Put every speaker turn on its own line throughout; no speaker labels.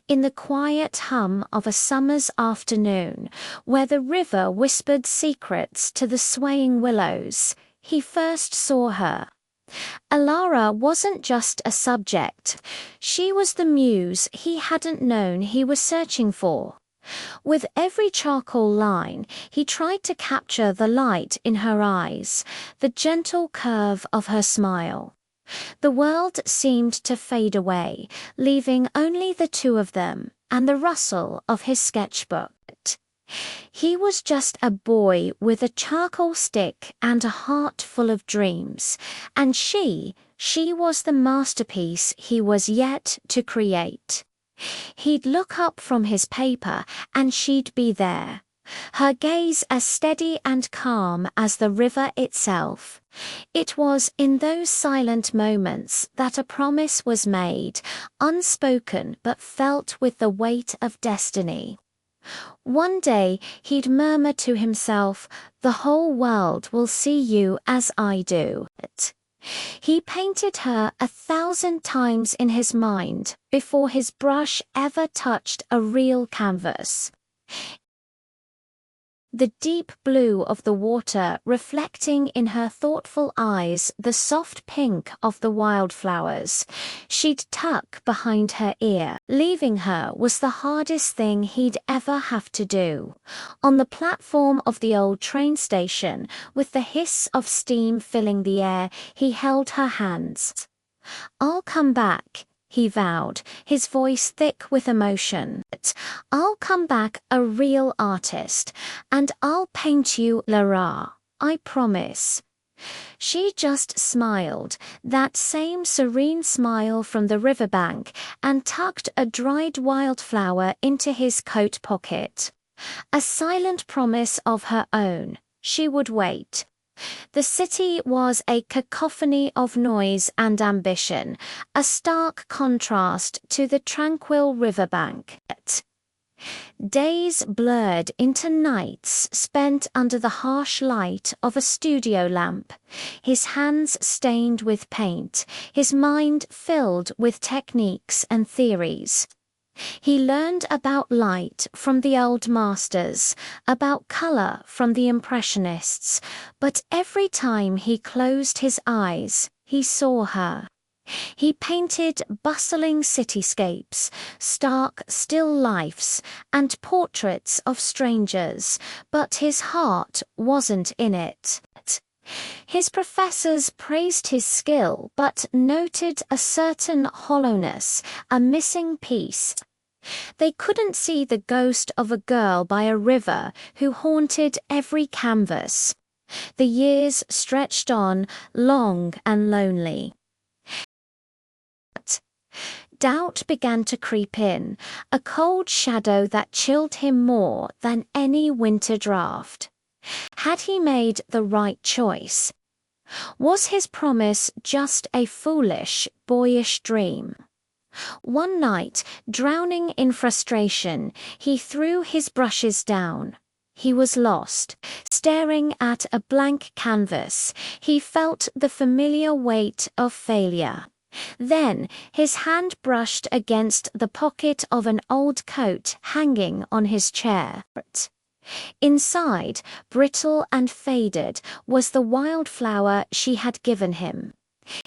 in the quiet hum of a summer's afternoon, where the river whispered secrets to the swaying willows, he first saw her. Alara wasn't just a subject. She was the muse he hadn't known he was searching for. With every charcoal line, he tried to capture the light in her eyes, the gentle curve of her smile. The world seemed to fade away, leaving only the two of them and the rustle of his sketchbook. He was just a boy with a charcoal stick and a heart full of dreams, and she was the masterpiece he was yet to create. He'd look up from his paper and she'd be there, her gaze as steady and calm as the river itself. It was in those silent moments that a promise was made, unspoken but felt with the weight of destiny. One day he'd murmur to himself, "The whole world will see you as I do." He painted her 1,000 times in his mind before his brush ever touched a real canvas. The deep blue of the water reflecting in her thoughtful eyes the soft pink of the wildflowers she'd tuck behind her ear. Leaving her was the hardest thing he'd ever have to do. On the platform of the old train station, with the hiss of steam filling the air, he held her hands. "I'll come back," he vowed, his voice thick with emotion. "I'll come back a real artist, and I'll paint you Lara, I promise." She just smiled, that same serene smile from the riverbank, and tucked a dried wildflower into his coat pocket. A silent promise of her own. She would wait. The city was a cacophony of noise and ambition, a stark contrast to the tranquil riverbank. Days blurred into nights spent under the harsh light of a studio lamp, his hands stained with paint, his mind filled with techniques and theories. He learned about light from the old masters, about color from the Impressionists, but every time he closed his eyes, he saw her. He painted bustling cityscapes, stark still lifes, and portraits of strangers, but his heart wasn't in it. His professors praised his skill but noted a certain hollowness, a missing piece. They couldn't see the ghost of a girl by a river who haunted every canvas. The years stretched on, long and lonely. Doubt began to creep in, a cold shadow that chilled him more than any winter draft. Had he made the right choice? Was his promise just a foolish, boyish dream? One night, drowning in frustration, he threw his brushes down. He was lost. Staring at a blank canvas, he felt the familiar weight of failure. Then his hand brushed against the pocket of an old coat hanging on his chair. Inside, brittle and faded, was the wildflower she had given him.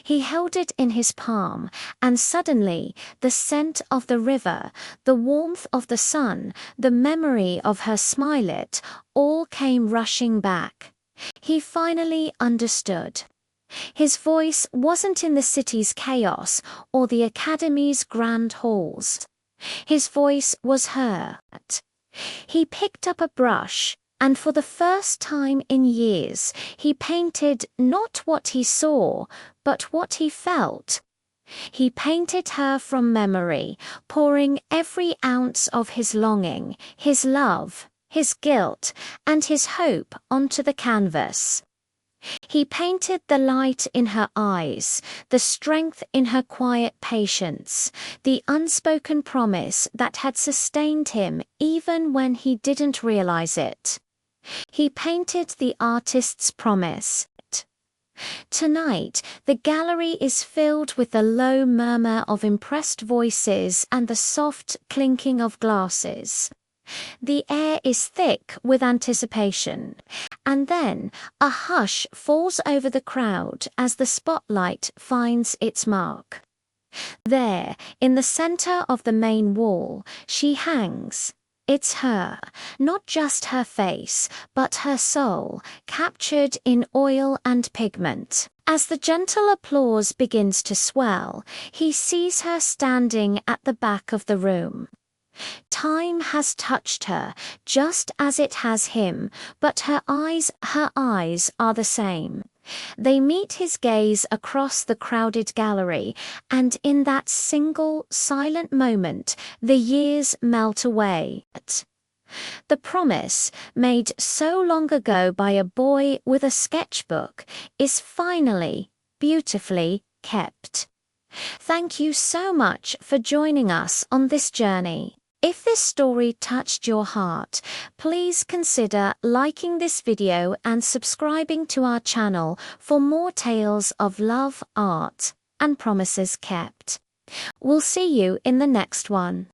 He held it in his palm, and suddenly the scent of the river, the warmth of the sun, the memory of her smile, all came rushing back. He finally understood. His voice wasn't in the city's chaos or the academy's grand halls. His voice was her. He picked up a brush, and for the first time in years, he painted not what he saw, but what he felt. He painted her from memory, pouring every ounce of his longing, his love, his guilt, and his hope onto the canvas. He painted the light in her eyes, the strength in her quiet patience, the unspoken promise that had sustained him even when he didn't realize it. He painted the artist's promise. Tonight, the gallery is filled with the low murmur of impressed voices and the soft clinking of glasses. The air is thick with anticipation, and then a hush falls over the crowd as the spotlight finds its mark. There, in the center of the main wall, she hangs. It's her, not just her face, but her soul, captured in oil and pigment. As the gentle applause begins to swell, he sees her standing at the back of the room. Time has touched her, just as it has him, but her eyes are the same. They meet his gaze across the crowded gallery, and in that single, silent moment, the years melt away. The promise, made so long ago by a boy with a sketchbook, is finally, beautifully kept. Thank you so much for joining us on this journey. If this story touched your heart, please consider liking this video and subscribing to our channel for more tales of love, art, and promises kept. We'll see you in the next one.